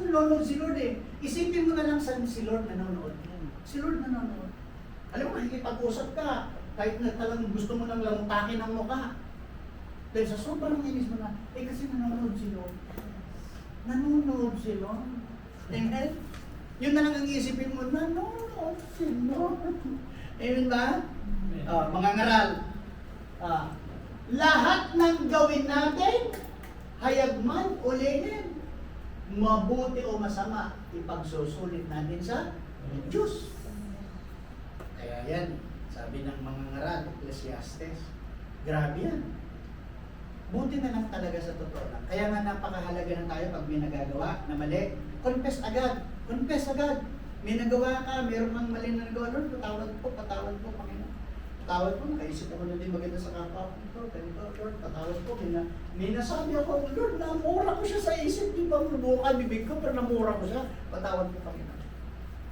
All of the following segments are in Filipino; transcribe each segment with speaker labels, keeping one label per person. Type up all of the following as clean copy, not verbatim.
Speaker 1: nanonood si Lord eh. Isipin mo na lang saan si Lord nanonood. Si Lord nanonood. Alam mo, nakikipag-usap ka, kahit na talagang gusto mo nang lamutakin ang mukha. Dahil sa sobrang inis mo na, kasi nanonood si Lord. Nanonood si Lord. Amen? Yun na lang ang iisipin mo, nanonood si Lord. Amen ba? Mga ngaral. Lahat ng gawin natin, hayag man o linen, mabuti o masama, ipagsusulit natin sa Diyos. Kaya yan, sabi ng mga ngaral, Ecclesiastes, grabe yan. Buti na lang talaga sa totoo lang. Kaya nga napakahalaga na tayo pag may nagagawa na mali. Confess agad. Confess agad. May nagawa ka, meron kang mali na nagawa. Lord, patawad po, Panginoon. Patawad po, nakaisip ako na din maganda sa kapwa ko. Ganito, Lord, patawad po. May nasabi ako, Lord, namura ko siya sa isip. Di ba mabuka bibig ko, pero namura ko siya. Patawad po, Panginoon.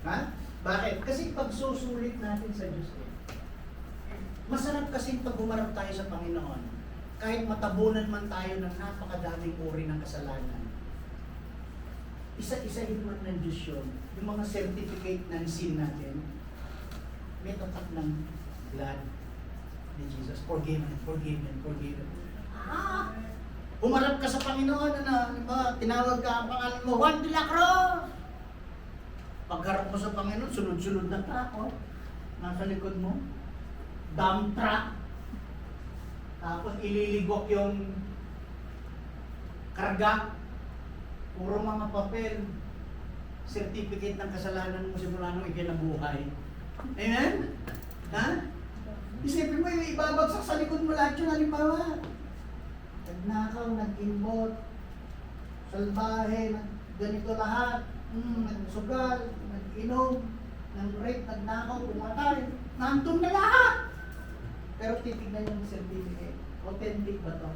Speaker 1: Ha? Bakit? Kasi pagsusulit natin sa Diyos eh. Masarap kasi pag humarap tayo sa Panginoon, kahit matabunan man tayo ng napakadaming uri ng kasalanan, isa-isahin man ng Diyos yun, yung mga certificate ng sin natin, may tatak ng blood ni Jesus. Forgiven, forgiven, forgiven. Humarap ka sa Panginoon, tinawag ka ang pangalan mo, Juan de la Cruz! Pagharap mo sa Panginoon, sunod-sunod na truck, nasa likod mo, dump truck. Tapos ililigok yung karga, puro mga papel, certificate ng kasalanan mo simula nung ikinabuhay. Amen? Ha? Isipin mo, ibabagsak sa likod mo lahat yun, halimbawa. Nagnakaw, nag-inbot, salbahe, ganito lahat, nagsugal, nag-inom, nag-rape, nagnakaw, pumatay, nandun na lahat! Pero titignan yung certificate. Authentic ba to?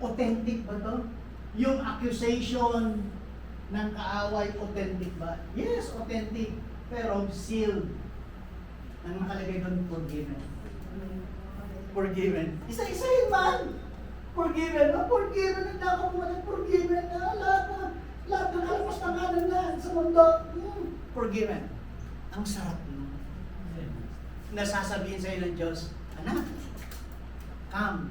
Speaker 1: Authentic ba to? Yung accusation ng kaaway, authentic ba? Yes, authentic. Pero sealed. Nang nakalagay doon, forgiven. Forgiven. Isa-isa yun man. Forgiven. Forgiven. Nagdako mo na forgiven. Lahat ng kalpas ng kanan na sa mundo. Forgiven. Ang sarap mo. Nasasabihin sa'yo ng Diyos, anak, come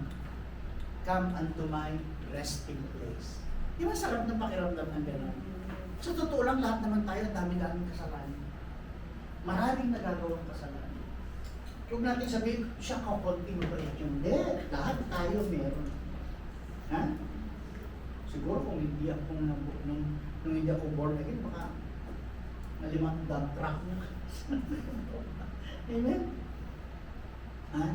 Speaker 1: unto my resting place. Di ba sarap ng pakiramdam ng gano'n? Sa totoo lang, lahat naman tayo, dami-daming kasalanan. Maraming nagagawang kasalanan. Huwag natin sabihin, siya kakunting mabait yung hindi. Lahat tayo meron. Ha? Siguro kung hindi ako nung hindi ako born again, baka nalimang dump truck na. Amen? Ha?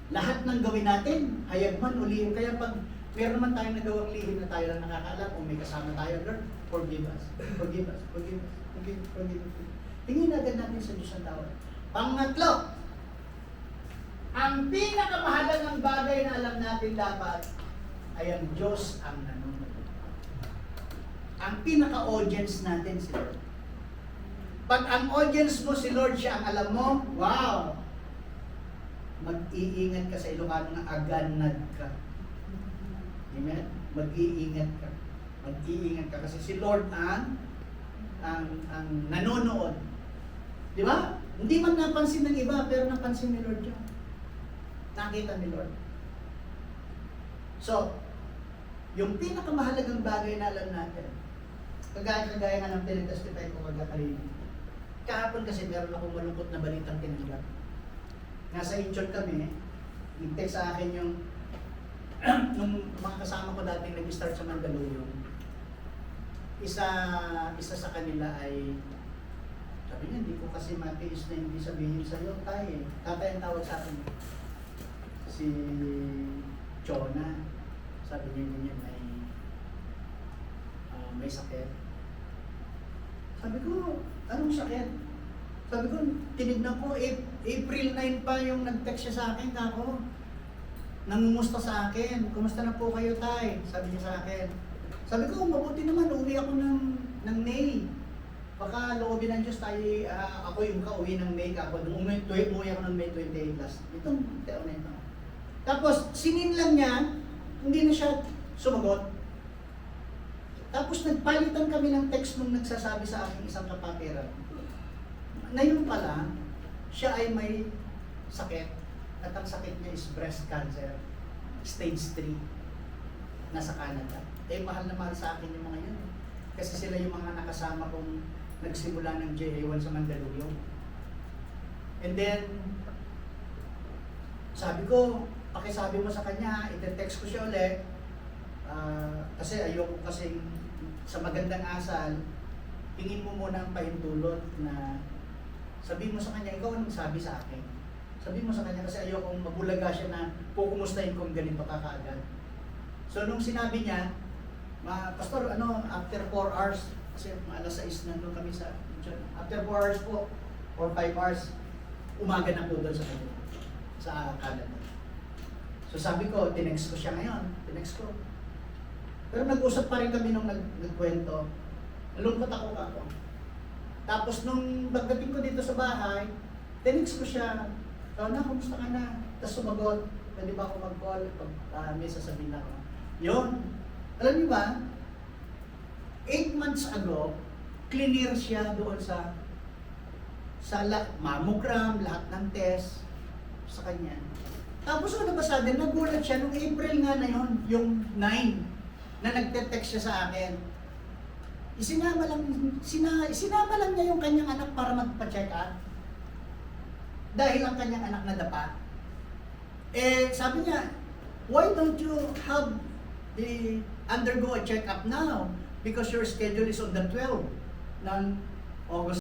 Speaker 1: Lahat ng gawin natin, hayag man o lihim. Kaya pag meron naman tayong nagawang lihim na tayo lang nakakaalam, kung may kasama tayo, Lord, forgive us. Forgive us. Forgive us. Forgive us. Tingin agad natin sa Diyos ang tawad. Pangatlo, ang pinakamahalagang bagay na alam natin dapat ay ang Diyos ang nanonood. Ang pinaka-audience natin si Lord. Pag ang audience mo si Lord, siya ang alam mo, wow! Mag-iingat ka sa Ilocano na aganad ka. Amen? Mag-iingat ka. Mag-iingat ka kasi si Lord ang nanonood. Di ba? Hindi man napansin ng iba, pero napansin ni Lord yun. Nakita ni Lord. So, yung pinakamahalagang bagay na alam natin, kagaya nga ng tinitestify ko kagakalina. Kahapon kasi meron akong malungkot na balitang tinanggap. Nasa Incheon kami, nag-text sa akin yung nung mga kasama ko dating nag-start sa Mandaluyong. Isa sa kanila ay sabi niya, hindi ko kasi matiis na hindi sabihin sa'yo, tay. Tatay ang tawag sa akin. Si Chona. Sabi niya may sakit. Sabi ko, anong sakit? Sabi ko, tinignan ko, April 9 pa yung nag-text siya sa akin, kako. Nangumusta sa akin, kumusta na po kayo, tay? Sabi niya sa akin. Sabi ko, mabuti naman, uwi ako ng May. Baka loobin ng Diyos tayo, ako yung kauwi ng May, kako. Umuwi ako ng May 28 last. Itong taon na ito. Tapos, sinin lang niya, hindi na siya sumagot. Tapos nagpalitan kami ng text nung nagsasabi sa akin isang kapatiran. Ngayon pala, siya ay may sakit. At ang sakit niya is breast cancer. Stage 3. Nasa Canada. Eh, mahal na mahal sa akin yung mga yun. Kasi sila yung mga nakasama kong nagsimula ng JA1 sa Mandaluyong. And then, sabi ko, pakisabi mo sa kanya, ite-text ko siya ulit. Kasi ayoko kasing sa magandang asal, tingin mo muna ang pahintulot na sabihin mo sa kanya, ikaw ang sabi sa akin. Sabihin mo sa kanya kasi ayokong mabulaga siya na kukumustahin kung ganito ka kaagad. So nung sinabi niya, Pastor, after 4 hours, kasi alas 6 nandun kami after 4 hours po, or 5 hours, umaga na po doon sa kanya, sa Canada. So sabi ko, tinext ko siya ngayon, tinext ko. Pero nag-usap pa rin kami nung nagkwento. Nalungkot ako. Tapos nung pagdating ko dito sa bahay, tinext ko siya, na, kumusta ka na? Tapos sumagot, pwede ba ako mag-call? May sasabihin ako. Yun. Alam niyo ba, 8 months ago, clear siya doon sa mammogram, lahat ng test sa kanya. Tapos ano ba sa atin, nagulat siya nung April nga na yun, yung 9, na nagte-text siya sa akin. Isinama lang niya yung kanyang anak para magpa-check up. Dahil ang kanyang anak nadapa. Eh, sabi niya, why don't you undergo a check-up now? Because your schedule is on the 12th ng August.